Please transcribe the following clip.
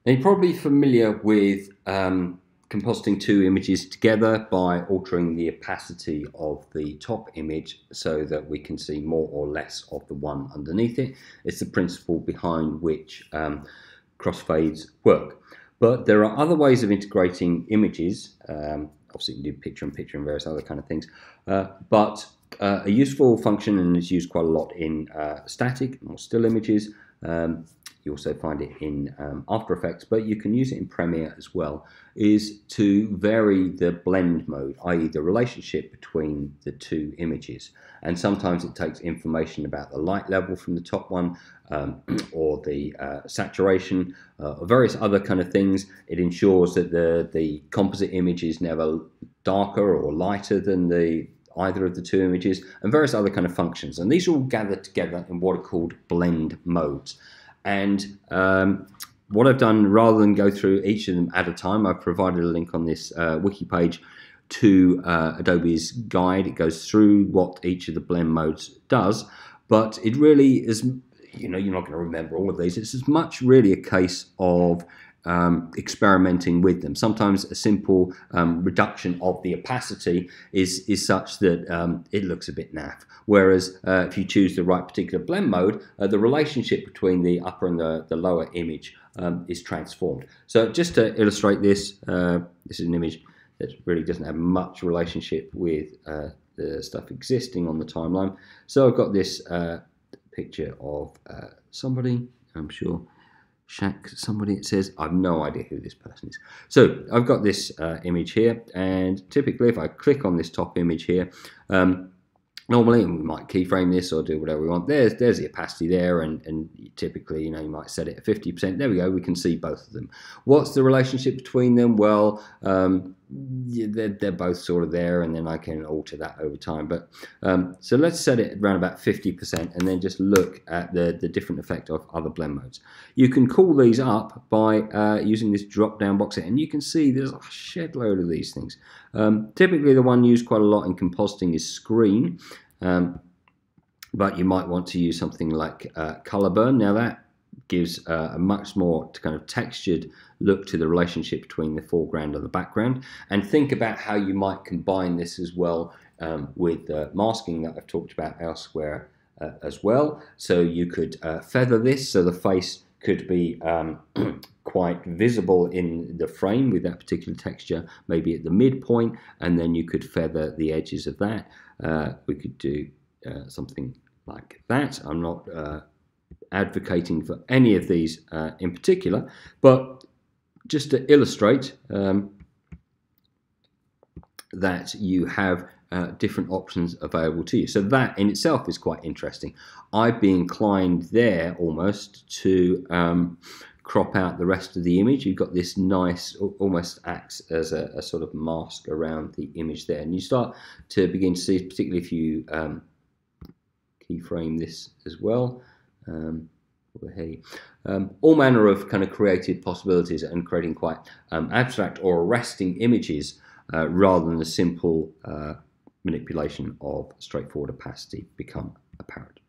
Now you're probably familiar with compositing two images together by altering the opacity of the top image so that we can see more or less of the one underneath it. It's the principle behind which crossfades work. But there are other ways of integrating images. Obviously you can do picture-in-picture and various other kind of things. But a useful function, and is used quite a lot in static or still images. You also find it in After Effects, but you can use it in Premiere as well, is to vary the blend mode, i.e. the relationship between the two images. And sometimes it takes information about the light level from the top one, or the saturation, or various other kind of things. It ensures that the composite image is never darker or lighter than either of the two images, and various other kind of functions. And these are all gathered together in what are called blend modes. And what I've done, rather than go through each of them at a time, I've provided a link on this wiki page to Adobe's guide. It goes through what each of the blend modes does, but it really is, you're not going to remember all of these. It's as much really a case of experimenting with them. Sometimes a simple reduction of the opacity is such that it looks a bit naff. Whereas if you choose the right particular blend mode, the relationship between the upper and the lower image is transformed. So just to illustrate this, this is an image that really doesn't have much relationship with the stuff existing on the timeline. So I've got this picture of somebody, I'm sure, Shaq, somebody. It says, I've no idea who this person is. So I've got this image here, and typically if I click on this top image here, normally, and we might keyframe this or do whatever we want, there's the opacity there, and typically, you might set it at 50%. There we go, we can see both of them. What's the relationship between them? Well, they're both sort of there, and then I can alter that over time. But so let's set it around about 50%, and then just look at the different effect of other blend modes. You can call these up by using this drop-down box here, and you can see there's a shed load of these things. Typically, the one used quite a lot in compositing is screen, but you might want to use something like color burn. Now that gives a much more kind of textured look to the relationship between the foreground and the background. And think about how you might combine this as well with masking that I've talked about elsewhere as well. So you could feather this so the face could be quite visible in the frame with that particular texture, maybe at the midpoint, and then you could feather the edges of that. We could do something like that. I'm not advocating for any of these in particular, but just to illustrate that you have different options available to you. So that in itself is quite interesting. I'd be inclined there almost to crop out the rest of the image. You've got this nice, almost acts as a sort of mask around the image there, and you start to begin to see, particularly if you keyframe this as well, all manner of kind of creative possibilities and creating quite abstract or arresting images rather than a simple manipulation of straightforward opacity become apparent.